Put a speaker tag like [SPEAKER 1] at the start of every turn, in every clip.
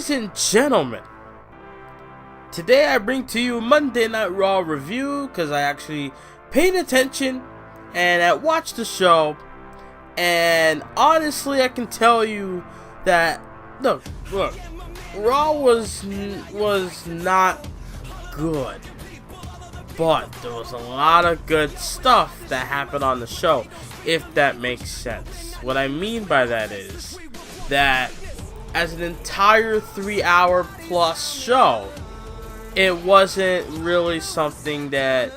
[SPEAKER 1] Ladies and gentlemen, today I bring to you Monday Night Raw review because I actually paid attention and I watched the show, and honestly I can tell you that look, Raw was not good, but there was a lot of good stuff that happened on the show, if that makes sense. What I mean by that is that as an entire 3-hour plus show, it wasn't really something that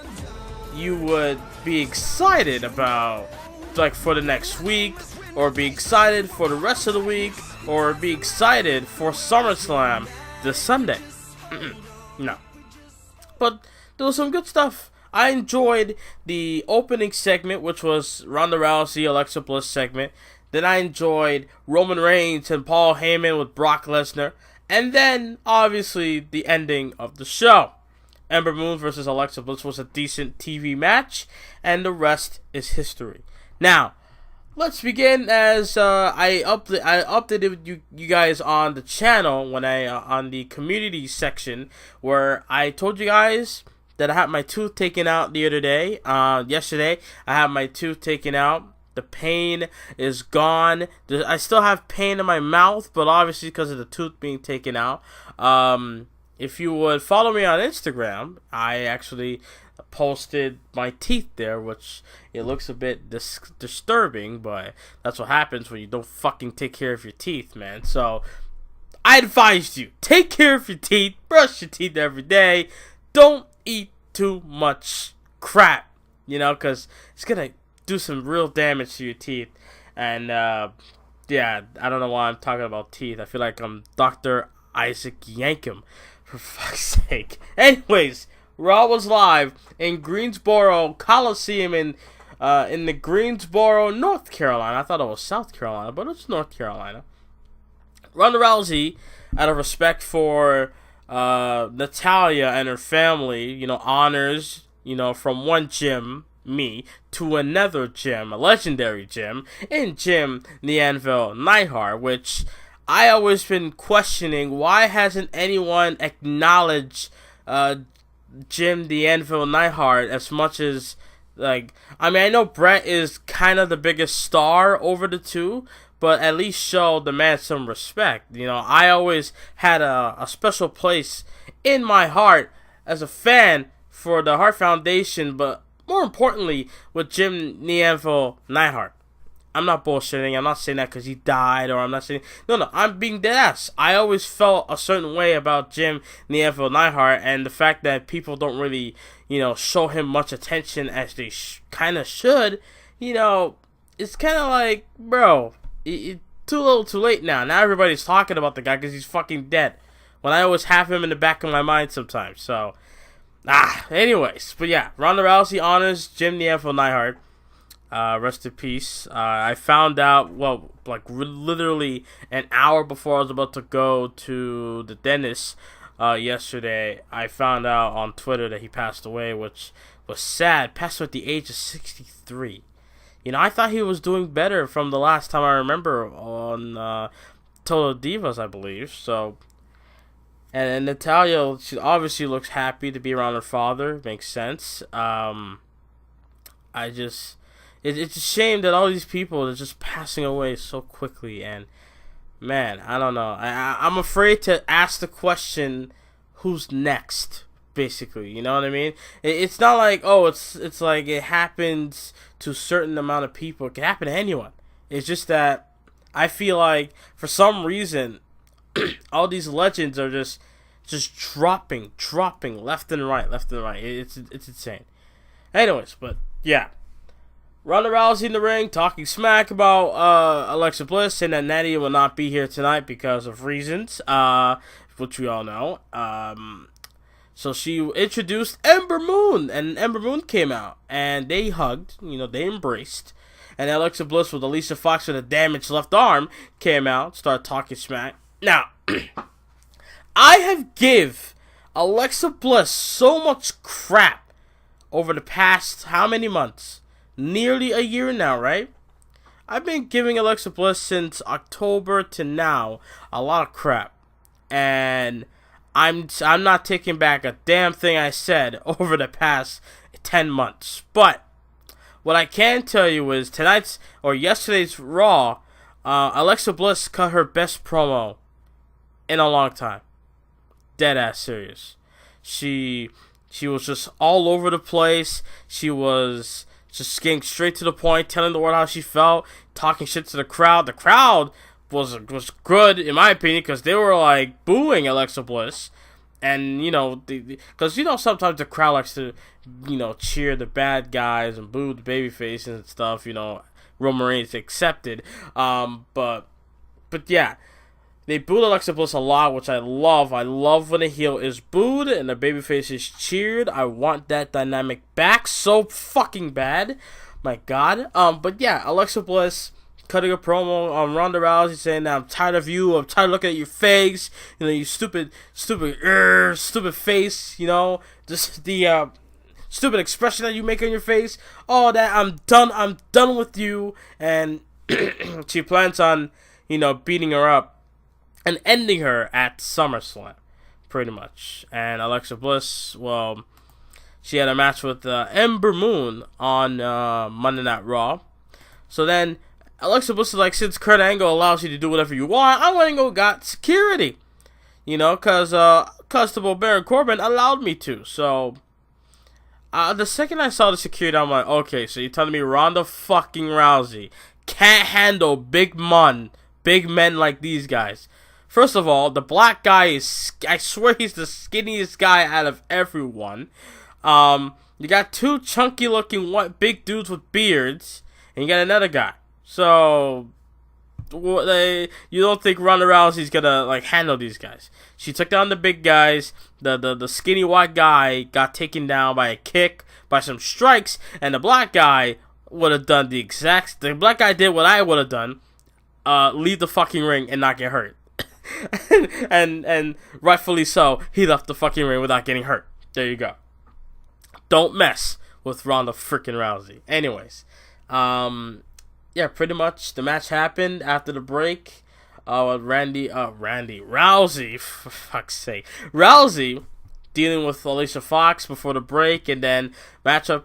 [SPEAKER 1] you would be excited about, like for the next week, or be excited for the rest of the week, or be excited for SummerSlam this Sunday. No. But there was some good stuff. I enjoyed the opening segment, which was Ronda Rousey, Alexa Bliss segment. Then I enjoyed Roman Reigns and Paul Heyman with Brock Lesnar. And then, obviously, the ending of the show. Ember Moon versus Alexa Bliss was a decent TV match, and the rest is history. Now, let's begin. As I updated you guys on the channel when on the community section, where I told you guys that I had my tooth taken out the other day. Yesterday, I had my tooth taken out. The pain is gone. I still have pain in my mouth, but obviously because of the tooth being taken out. If you would follow me on Instagram, I actually posted my teeth there, which it looks a bit disturbing, but that's what happens when you don't fucking take care of your teeth, man. So I advised you, take care of your teeth, brush your teeth every day, don't eat too much crap, because it's gonna do some real damage to your teeth. And yeah, I don't know why I'm talking about teeth. I feel like I'm Dr. Isaac Yankem, for fuck's sake. Anyways, Raw was live in Greensboro Coliseum in the Greensboro, North Carolina. I thought it was South Carolina, but it's North Carolina. Ronda Rousey, out of respect for Natalya and her family, honors, from one gym, me, to another gym, a legendary gym, in Jim the Anvil Neidhart, which I always been questioning, why hasn't anyone acknowledged Jim the Anvil Neidhart as much as, I know Brett is kind of the biggest star over the two, but at least show the man some respect. I always had a special place in my heart as a fan for the Hart Foundation, but more importantly, with Jim the Anvil Neidhart. I'm not bullshitting. I'm not saying that because he died, or I'm not saying... No, I'm being dead ass. I always felt a certain way about Jim the Anvil Neidhart, and the fact that people don't really, show him much attention as they kind of should, it's kind of like, bro, too little too late now. Now everybody's talking about the guy because he's fucking dead, when I always have him in the back of my mind sometimes, so... anyways, but yeah, Ronda Rousey honors Jim the Anvil Neidhart. Rest in peace. I found out, literally an hour before I was about to go to the dentist yesterday. I found out on Twitter that he passed away, which was sad. Passed away at the age of 63. I thought he was doing better from the last time I remember on Total Divas, I believe. So, and Natalya, she obviously looks happy to be around her father. Makes sense. It's a shame that all these people are just passing away so quickly, and man, I don't know. I'm afraid to ask the question, who's next? Basically, you know what I mean? It's not like, it's like it happens to a certain amount of people. It can happen to anyone. It's just that I feel like for some reason all these legends are just dropping left and right. It's insane. Anyways, but yeah. Ronda Rousey in the ring talking smack about Alexa Bliss, saying that Natty will not be here tonight because of reasons, which we all know. So she introduced Ember Moon, and Ember Moon came out, and they hugged, they embraced. And Alexa Bliss with Alicia Fox with a damaged left arm came out, started talking smack. Now, I have give Alexa Bliss so much crap over the past how many months? Nearly a year now, right? I've been giving Alexa Bliss since October to now a lot of crap. and I'm not taking back a damn thing I said over the past 10 months. But what I can tell you is yesterday's Raw, Alexa Bliss cut her best promo in a long time. Dead ass serious. She was just all over the place. She was just getting straight to the point, telling the world how she felt, talking shit to the crowd. The crowd was good in my opinion because they were like booing Alexa Bliss, and because sometimes the crowd likes to cheer the bad guys and boo the baby faces and stuff. Roman Reigns accepted, but yeah. They booed Alexa Bliss a lot, which I love. I love when a heel is booed and the babyface is cheered. I want that dynamic back so fucking bad. My God. But yeah, Alexa Bliss cutting a promo on Ronda Rousey saying that I'm tired of you. I'm tired of looking at your face. You stupid face. Just the stupid expression that you make on your face. All that. I'm done with you. And she plans on, beating her up and ending her at SummerSlam, pretty much. And Alexa Bliss, well, she had a match with Ember Moon on Monday Night Raw. So then Alexa Bliss is like, since Kurt Angle allows you to do whatever you want, I went and got security. Because Constable Baron Corbin allowed me to. So the second I saw the security, I'm like, okay, so you're telling me Ronda fucking Rousey can't handle big men like these guys. First of all, the black guy I swear he's the skinniest guy out of everyone. You got two chunky looking big dudes with beards, and you got another guy. So, you don't think Ronda Rousey's gonna, handle these guys. She took down the big guys, the skinny white guy got taken down by a kick, by some strikes, and the black guy would have done the black guy did what I would have done, leave the fucking ring and not get hurt. and rightfully so, he left the fucking ring without getting hurt. There you go. Don't mess with Ronda freaking Rousey. Anyways, yeah, pretty much the match happened after the break. Rousey, for fuck's sake, Rousey dealing with Alicia Fox before the break, and then matchup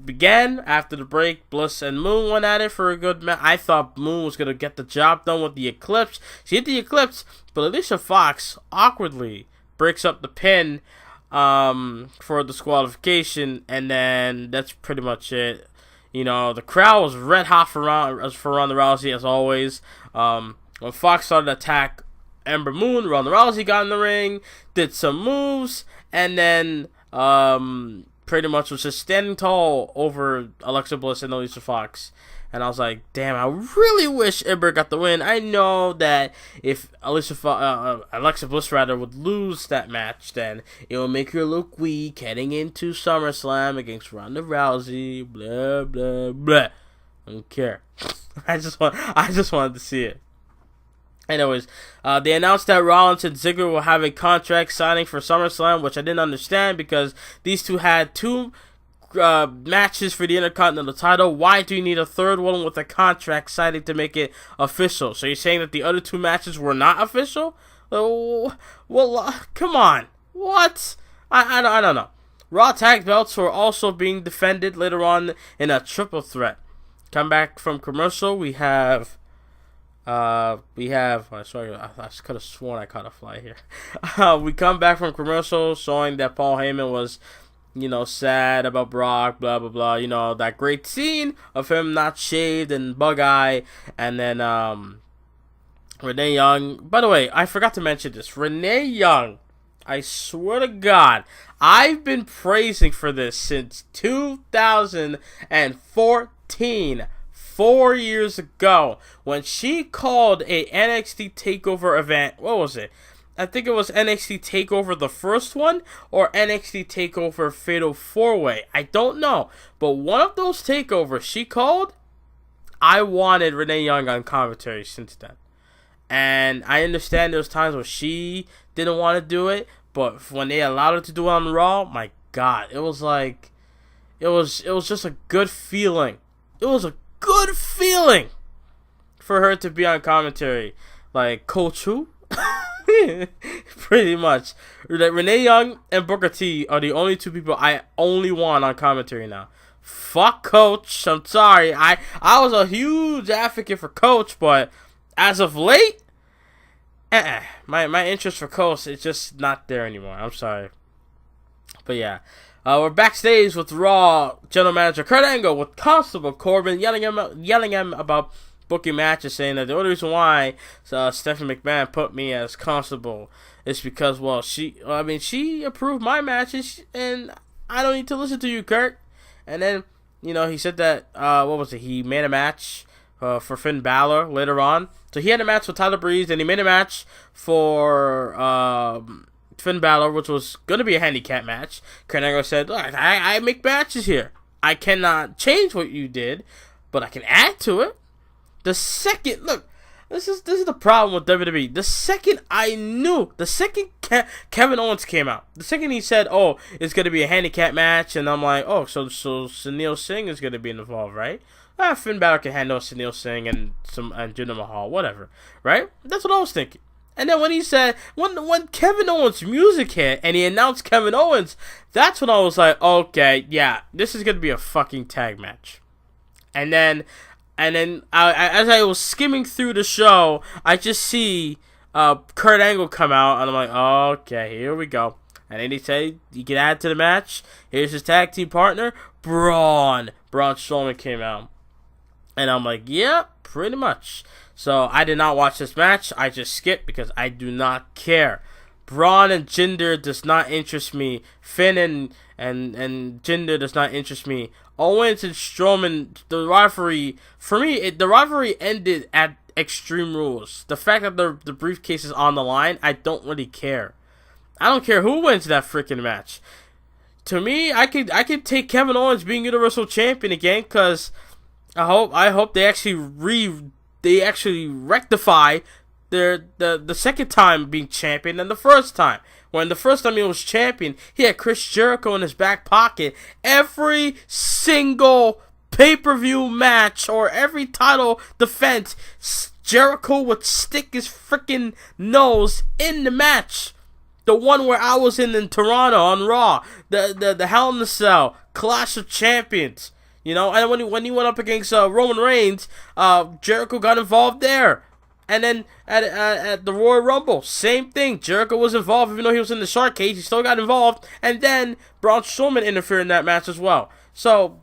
[SPEAKER 1] began after the break. Bliss and Moon went at it for a good match. I thought Moon was gonna get the job done with the Eclipse. She hit the Eclipse, but Alicia Fox awkwardly breaks up the pin for disqualification, and then that's pretty much it. The crowd was red hot for Ronda Rousey as always. When Fox started to attack Ember Moon, Ronda Rousey got in the ring, did some moves, and then pretty much was just standing tall over Alexa Bliss and Alicia Fox. And I was like, damn, I really wish Ember got the win. I know that if Alexa Bliss would lose that match, then it will make her look weak heading into SummerSlam against Ronda Rousey. Blah blah blah. I don't care. I just wanted to see it. Anyways, they announced that Rollins and Ziggler will have a contract signing for SummerSlam, which I didn't understand because these two had two matches for the Intercontinental title. Why do you need a third one with a contract signing to make it official? So you're saying that the other two matches were not official? Well, come on. What? I don't know. Raw tag belts were also being defended later on in a triple threat. Come back from commercial. We have. Sorry, I could have sworn I caught a fly here. We come back from commercial showing that Paul Heyman was, sad about Brock, blah, blah, blah. That great scene of him not shaved and bug-eye. And then, Renee Young. By the way, I forgot to mention this. Renee Young, I swear to God, I've been praising for this since 2014. 4 years ago, when she called a NXT TakeOver event. What was it? I think it was NXT TakeOver the first one, or NXT TakeOver Fatal 4-Way. I don't know. But one of those takeovers she called, I wanted Renee Young on commentary since then. And I understand there was times where she didn't want to do it, but when they allowed her to do it on Raw, my God, it was like, it was just a good feeling. It was a good feeling for her to be on commentary. Like, Coach who? Pretty much. Renee Young and Booker T are the only two people I only want on commentary now. Fuck Coach. I'm sorry. I was a huge advocate for Coach, but as of late, my interest for Coach is just not there anymore. I'm sorry. But yeah. We're backstage with Raw General Manager Kurt Angle with Constable Corbin yelling at him about booking matches, saying that the only reason why Stephanie McMahon put me as Constable is because, well, she approved my matches, and I don't need to listen to you, Kurt. And then, he said that, he made a match for Finn Balor later on. So he had a match with Tyler Breeze, and he made a match for Finn Balor, which was going to be a handicap match. Kurt Angle said, look, I make matches here. I cannot change what you did, but I can add to it. The second, look, this is the problem with WWE. The second Kevin Owens came out, the second he said, oh, it's going to be a handicap match, and I'm like, oh, so Sunil Singh is going to be involved, right? Finn Balor can handle Sunil Singh and Jinder Mahal, whatever, right? That's what I was thinking. And then when he said, when Kevin Owens' music hit and he announced Kevin Owens, that's when I was like, okay, yeah, this is going to be a fucking tag match. And then as I was skimming through the show, I just see Kurt Angle come out, and I'm like, okay, here we go. And then he said, you can add to the match. Here's his tag team partner, Braun. Braun Strowman came out. And I'm like, yeah, pretty much. So I did not watch this match. I just skipped because I do not care. Braun and Jinder does not interest me. Finn and Jinder does not interest me. Owens and Strowman, the rivalry, for me, the rivalry ended at Extreme Rules. The fact that the briefcase is on the line, I don't really care. I don't care who wins that freaking match. To me, I could take Kevin Owens being Universal Champion again, because I hope they actually rectify the second time being champion than the first time. When the first time he was champion, he had Chris Jericho in his back pocket. Every single pay-per-view match or every title defense, Jericho would stick his freaking nose in the match. The one where I was in Toronto on Raw, the Hell in a Cell, Clash of Champions, and when he went up against Roman Reigns, Jericho got involved there. And then at the Royal Rumble, same thing. Jericho was involved, even though he was in the shark cage. He still got involved. And then Braun Strowman interfered in that match as well. So,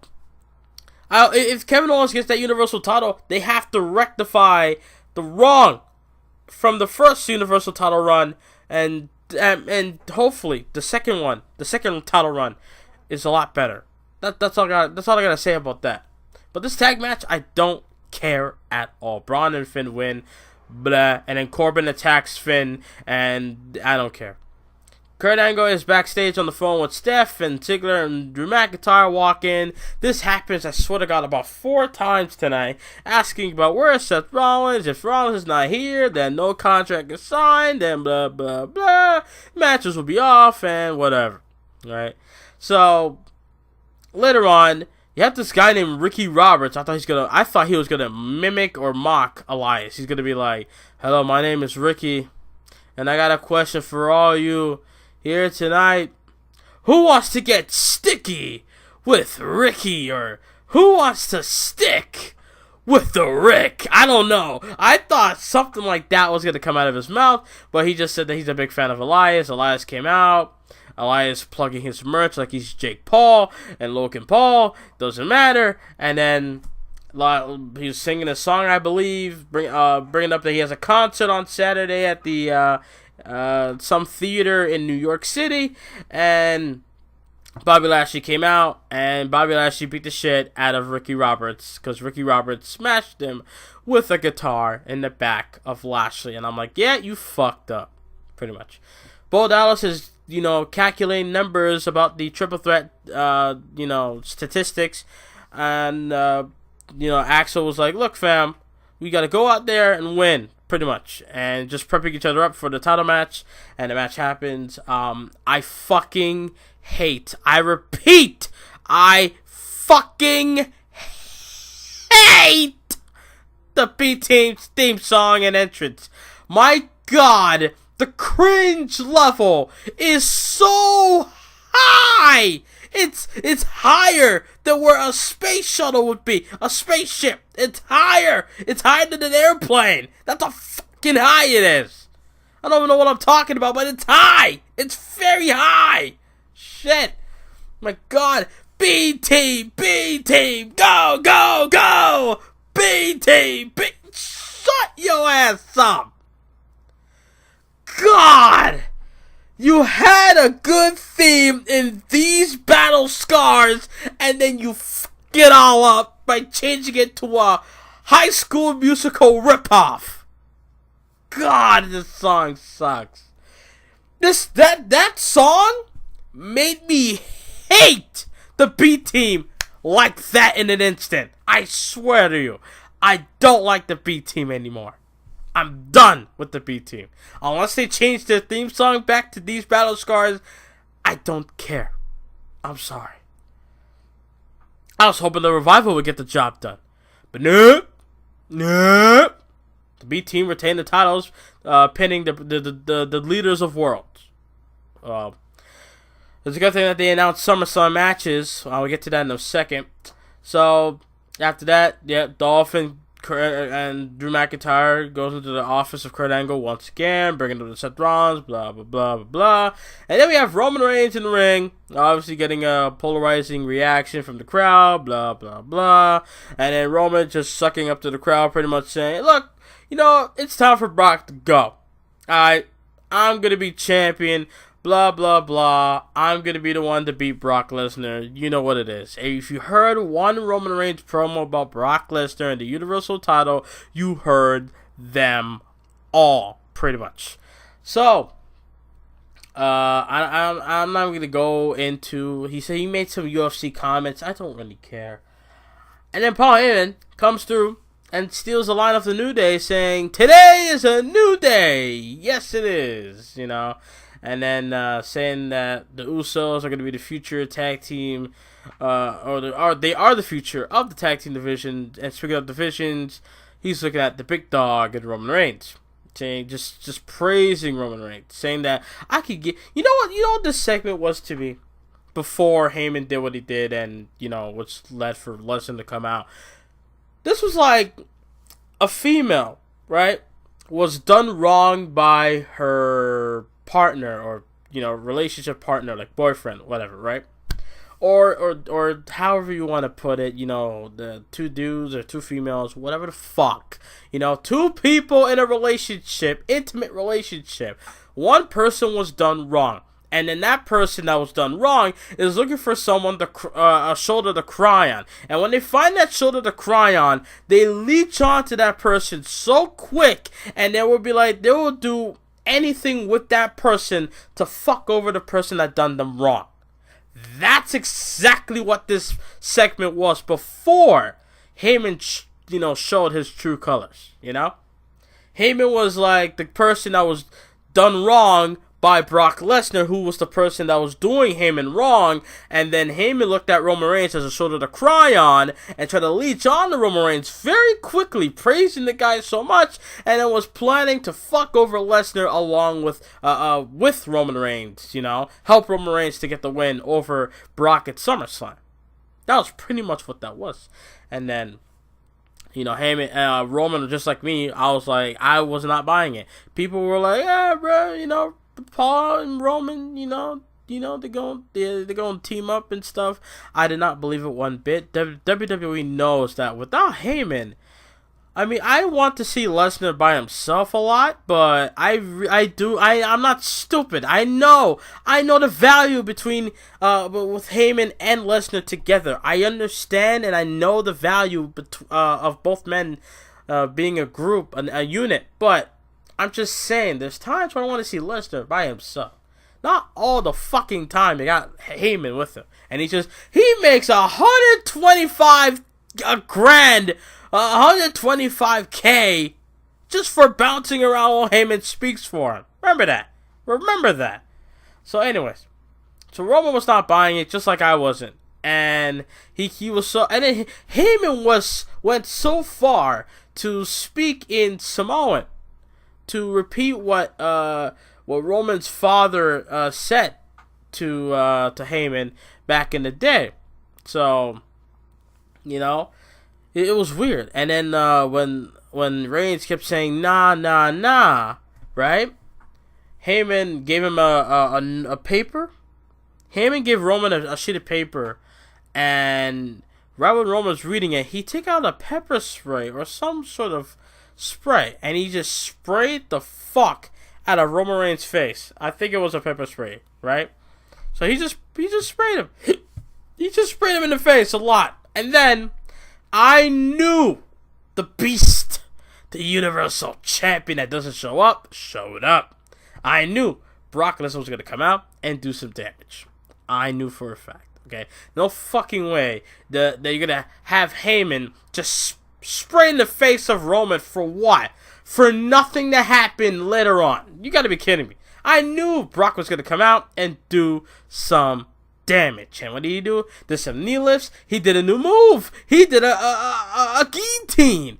[SPEAKER 1] if Kevin Owens gets that Universal title, they have to rectify the wrong from the first Universal title run, and hopefully the second title run, is a lot better. That's all I gotta say about that. But this tag match, I don't care at all. Braun and Finn win. Blah, and then Corbin attacks Finn, and I don't care. Kurt Angle is backstage on the phone with Steph, and Ziggler and Drew McIntyre walk in. This happens, I swear to God, about 4 times tonight, asking about where's Seth Rollins. If Rollins is not here, then no contract is signed, and blah, blah, blah. Matches will be off, and whatever. Right? So, later on, you have this guy named Ricky Roberts. I thought he was gonna mimic or mock Elias. He's gonna be like, "Hello, my name is Ricky, and I got a question for all you here tonight. Who wants to get sticky with Ricky, or who wants to stick with the Rick?" I don't know. I thought something like that was gonna come out of his mouth, but he just said that he's a big fan of Elias. Elias came out. Elias plugging his merch like he's Jake Paul and Logan Paul. Doesn't matter. And then he was singing a song, I believe, bringing up that he has a concert on Saturday at the some theater in New York City. And Bobby Lashley came out, and Bobby Lashley beat the shit out of Ricky Roberts, because Ricky Roberts smashed him with a guitar in the back of Lashley. And I'm like, yeah, you fucked up, pretty much. Bo Dallas is, calculating numbers about the triple threat, statistics. And, Axel was like, look, fam, we got to go out there and win, pretty much. And just prepping each other up for the title match. And the match happens. I fucking hate, I repeat, I fucking hate the B-Team's theme song and entrance. My God, The cringe level is so high. It's higher than where a space shuttle would be. A spaceship. It's higher. It's higher than an airplane. That's how fucking high it is. I don't even know what I'm talking about, but it's high. It's very high. Shit. My God. B team, go, go, go. B team, shut your ass up. God. You had a good theme in these battle scars, and then you f*** it all up by changing it to a High School Musical ripoff. God, this song sucks. That song made me hate the B Team like that in an instant. I swear to you, I don't like the B Team anymore. I'm done with the B Team. Unless they change their theme song back to these battle scars, I don't care. I'm sorry. I was hoping the Revival would get the job done. But nope. Nope. The B Team retained the titles, pinning the leaders of worlds. It's a good thing that they announced SummerSlam matches. We'll get to that in a second. So, after that, yeah, Dolphin and Drew McIntyre goes into the office of Kurt Angle once again, bringing up the Seth Rollins, blah, blah, blah, blah, blah. And then we have Roman Reigns in the ring, obviously getting a polarizing reaction from the crowd, blah, blah, blah. And then Roman just sucking up to the crowd, pretty much saying, look, it's time for Brock to go. Alright, I'm going to be champion, blah, blah, blah. I'm going to be the one to beat Brock Lesnar. You know what it is. If you heard one Roman Reigns promo about Brock Lesnar and the Universal title, you heard them all, pretty much. So, I'm not going to go into... He said he made some UFC comments. I don't really care. And then Paul Heyman comes through and steals the line of the New Day, saying, "Today is a new day." Yes, it is, And then saying that the Usos are going to be the future tag team, they are the future of the tag team division. And speaking of divisions, he's looking at the big dog and Roman Reigns, saying just praising Roman Reigns, saying that I could get. You know what this segment was to me before Heyman did what he did, and which led for Lesnar to come out. This was like a female, right, was done wrong by her partner or relationship partner, like boyfriend, whatever, right? Or however you want to put it, the two dudes or two females, whatever the fuck, two people in a relationship, intimate relationship. One person was done wrong, and then that person that was done wrong is looking for someone a shoulder to cry on. And when they find that shoulder to cry on, they leech onto that person so quick, and they will do anything with that person to fuck over the person that done them wrong. That's exactly what this segment was before Heyman, showed his true colors. Heyman was like the person that was done wrong by Brock Lesnar, who was the person that was doing Heyman wrong, and then Heyman looked at Roman Reigns as a shoulder to cry on and tried to leech on to Roman Reigns very quickly, praising the guy so much, and then was planning to fuck over Lesnar along with Roman Reigns, help Roman Reigns to get the win over Brock at SummerSlam. That was pretty much what that was. And then Heyman, Roman, just like me, I was not buying it. People were like, yeah, bro, Paul and Roman, they're going to team up and stuff. I did not believe it one bit. WWE knows that without Heyman, I want to see Lesnar by himself a lot, but I'm not stupid. I know the value between with Heyman and Lesnar together. I understand and I know the value of both men being a group, a unit, but I'm just saying, there's times where I want to see Lesnar by himself. Not all the fucking time they got Heyman with him. And he makes $125K just for bouncing around while Heyman speaks for him. Remember that. So anyways, Roman was not buying it, just like I wasn't. And he was so, and then Heyman went so far to speak in Samoan, to repeat what what Roman's father said to Heyman back in the day. So, you know, it was weird. And then when Reigns kept saying nah, nah, nah, right? Heyman gave him a paper. Heyman gave Roman a sheet of paper, and right when Roman was reading it, he took out a pepper spray or some sort of spray, and he just sprayed the fuck out of Roman Reigns' face. I think it was a pepper spray, right? So he just sprayed him. He just sprayed him in the face a lot. And then I knew the beast, the Universal Champion that doesn't show up, showed up. I knew Brock Lesnar was going to come out and do some damage. I knew for a fact. Okay, no fucking way that you're going to have Heyman just spray in the face of Roman for what? For nothing to happen later on. You got to be kidding me. I knew Brock was going to come out and do some damage. And what did he do? Did some knee lifts. He did a new move. He did a guillotine.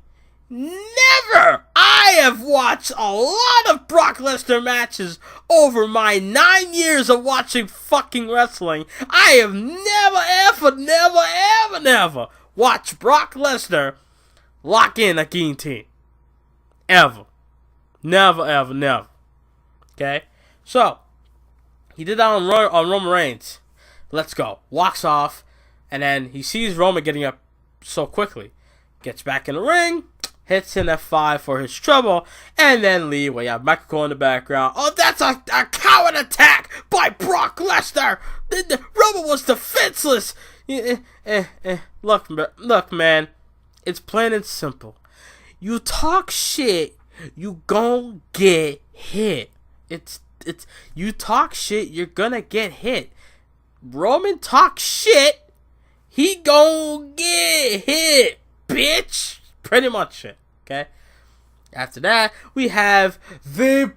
[SPEAKER 1] Never! I have watched a lot of Brock Lesnar matches over my 9 years of watching fucking wrestling. I have never watched Brock Lesnar lock in a guillotine. Ever. Never. Okay? So, he did that on Roman Reigns. Let's go. Walks off, and then he sees Roman getting up so quickly. Gets back in the ring, hits an F5 for his trouble, and then leave. Well, you have Michael Cole in the background. Oh, that's a coward attack by Brock Lesnar. Roman was defenseless. Look, man. It's plain and simple. You talk shit, you gon' get hit. It's you talk shit, you're gonna get hit. Roman talks shit, he gon' get hit, bitch. Pretty much it, okay? After that, we have the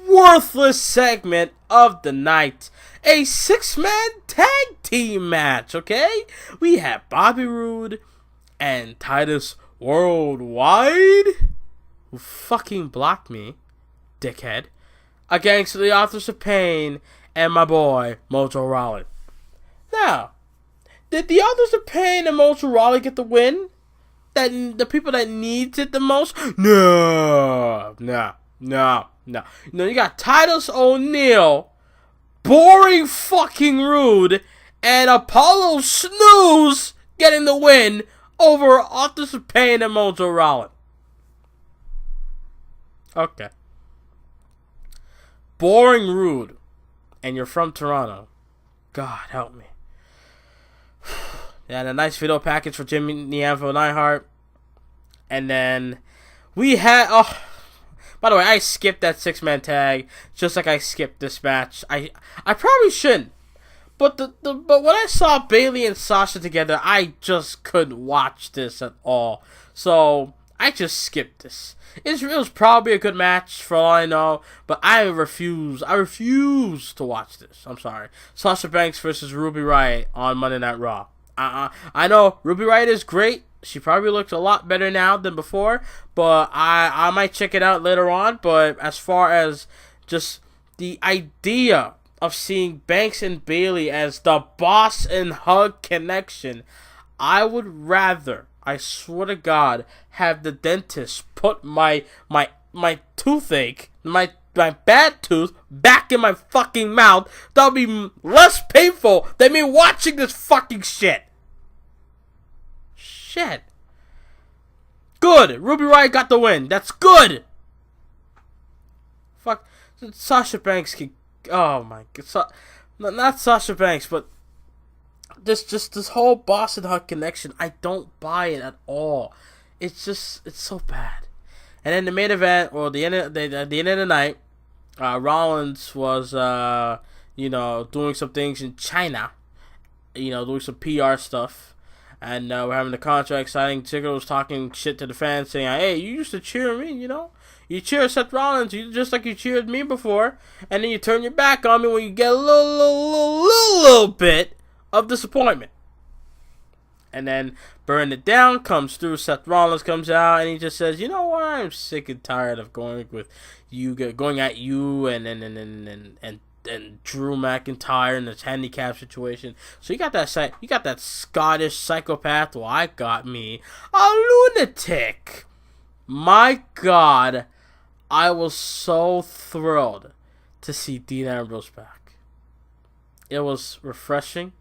[SPEAKER 1] worthless segment of the night. A 6-man tag team match, okay? We have Bobby Roode and Titus Worldwide, who fucking blocked me, dickhead, against the Authors of Pain and my boy, Mojo Rawley. Now, did the Authors of Pain and Mojo Rawley get the win? That the people that needs it the most? No. You got Titus O'Neil, Boring fucking Rude, and Apollo Snooze getting the win over Authors of Pain and Mojo Rawley. Okay. Boring Rude, and you're from Toronto. God help me. And a nice video package for Jimmy Neanville Neidhart. And then we had... Oh, by the way, I skipped that 6-man tag, just like I skipped this match. I probably shouldn't. But but when I saw Bayley and Sasha together, I just couldn't watch this at all. So I just skipped this. It was probably a good match for all I know, but I refuse to watch this. I'm sorry. Sasha Banks versus Ruby Riott on Monday Night Raw. I know Ruby Riott is great. She probably looks a lot better now than before, but I might check it out later on. But as far as just the idea of seeing Banks and Bayley as the Boss and Hug connection, I would rather, I swear to God, have the dentist put my toothache, my bad tooth back in my fucking mouth. That would be less painful than me watching this fucking shit. Shit. Good. Ruby Riott got the win. That's good. Fuck. Sasha Banks can... Oh my God. Not Sasha Banks, but this whole Boss and Hug connection, I don't buy it at all. It's so bad. And then the main event, or the end of the night, Rollins was doing some things in China, doing some PR stuff, and we're having the contract signing. Ziggler was talking shit to the fans, saying, "Hey, you used to cheer me, you cheer Seth Rollins, just like you cheered me before, and then you turn your back on me when you get a little bit of disappointment." And then Burn It Down comes through. Seth Rollins comes out and he just says, "You know what? I'm sick and tired of going at you and Drew McIntyre in this handicap situation." So you got that Scottish psychopath. Well, I got me a lunatic. My God, I was so thrilled to see Dean Ambrose back. It was refreshing.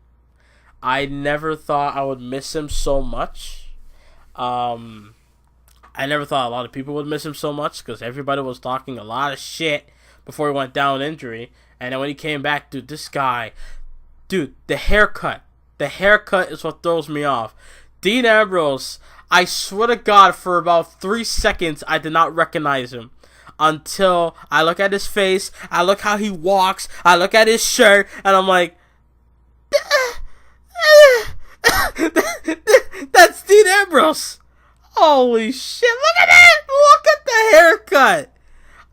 [SPEAKER 1] I never thought I would miss him so much. I never thought a lot of people would miss him so much because everybody was talking a lot of shit before he went down with injury. And then when he came back, dude, the haircut. The haircut is what throws me off. Dean Ambrose, I swear to God, for about 3 seconds, I did not recognize him. Until I look at his face, I look how he walks, I look at his shirt, and I'm like, that's Dean Ambrose. Holy shit, look at that! Look at the haircut!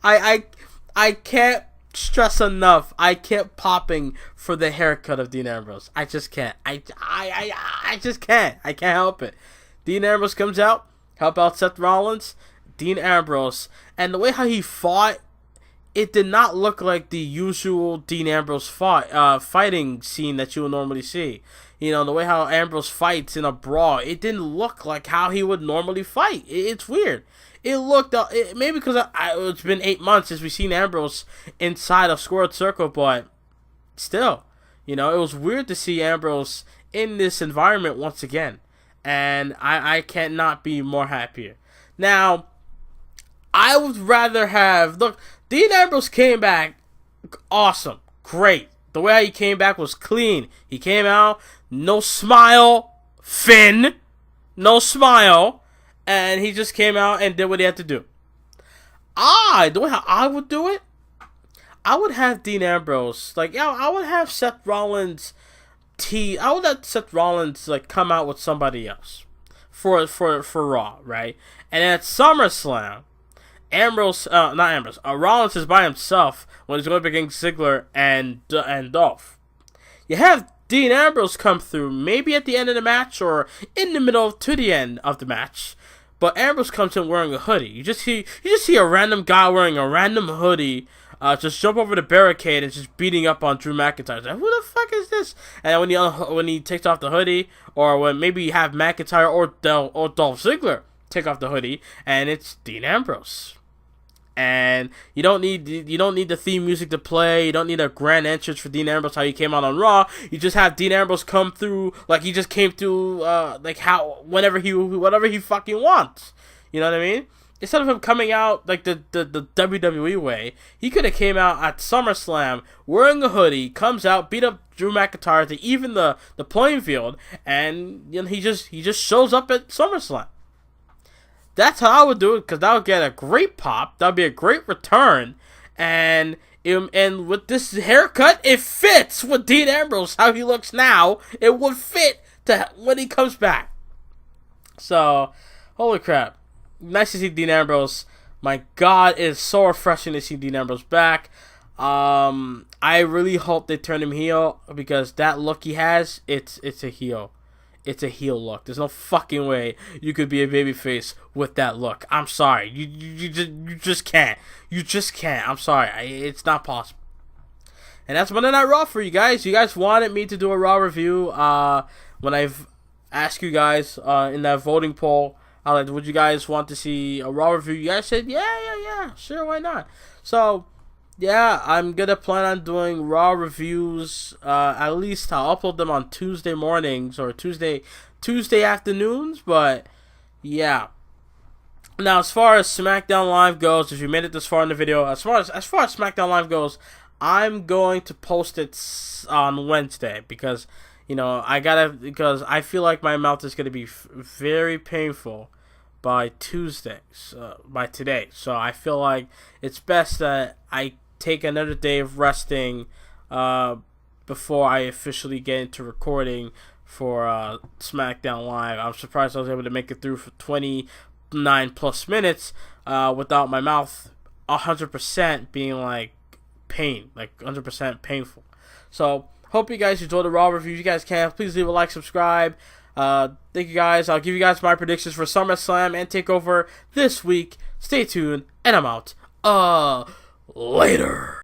[SPEAKER 1] I can't stress enough. I kept popping for the haircut of Dean Ambrose. I just can't. I just can't. I can't help it. Dean Ambrose comes out, help out Seth Rollins. Dean Ambrose, and the way how he fought, it did not look like the usual Dean Ambrose fighting scene that you would normally see. You know, the way how Ambrose fights in a brawl, it didn't look like how he would normally fight. It's weird. It looked, maybe because it's been 8 months since we've seen Ambrose inside a squared circle, but still, you know, it was weird to see Ambrose in this environment once again. And I cannot be more happier. Now, I would rather have... Look, Dean Ambrose came back awesome. Great. The way he came back was clean. He came out, no smile, Finn. No smile. And he just came out and did what he had to do. The way how I would do it, I would have Dean Ambrose... I would have Seth Rollins... I would let Seth Rollins come out with somebody else for Raw, right? And at SummerSlam, Rollins is by himself when he's going up against Ziggler and Dolph. You have Dean Ambrose come through, maybe at the end of the match or in the middle to the end of the match. But Ambrose comes in wearing a hoodie. You just see a random guy wearing a random hoodie. Just jump over the barricade and just beating up on Drew McIntyre. Like, who the fuck is this? And when he takes off the hoodie, or when maybe you have McIntyre or Dolph Ziggler take off the hoodie, and it's Dean Ambrose. And you don't need the theme music to play. You don't need a grand entrance for Dean Ambrose how he came out on Raw. You just have Dean Ambrose come through like he just came through whatever he fucking wants. You know what I mean? Instead of him coming out like the WWE way, he could have came out at SummerSlam wearing a hoodie, comes out, beat up Drew McIntyre to even the playing field, and he just shows up at SummerSlam. That's how I would do it, because that would get a great pop. That would be a great return, and with this haircut, it fits with Dean Ambrose how he looks now. It would fit to when he comes back. So, holy crap. Nice to see Dean Ambrose. My God, it is so refreshing to see Dean Ambrose back. I really hope they turn him heel, because that look he has, it's a heel. It's a heel look. There's no fucking way you could be a babyface with that look. I'm sorry. You just can't. You just can't. I'm sorry. It's not possible. And that's Monday Night Raw for you guys. You guys wanted me to do a Raw review. When I've asked you guys in that voting poll, would you guys want to see a Raw review? You guys said, yeah, sure, why not? So, yeah, I'm going to plan on doing Raw reviews. At least I'll upload them on Tuesday mornings or Tuesday afternoons. But, yeah. Now, as far as SmackDown Live goes, if you made it this far in the video, as far as SmackDown Live goes, I'm going to post it on Wednesday. Because, because I feel like my mouth is going to be very painful by today. So I feel like it's best that I take another day of resting before I officially get into recording for SmackDown Live. I'm surprised I was able to make it through for 29 plus minutes without my mouth 100% being pain, 100% painful. So hope you guys enjoyed the Raw review. If you guys can, please leave a like, subscribe. Thank you guys. I'll give you guys my predictions for SummerSlam and TakeOver this week. Stay tuned, and I'm out. Later.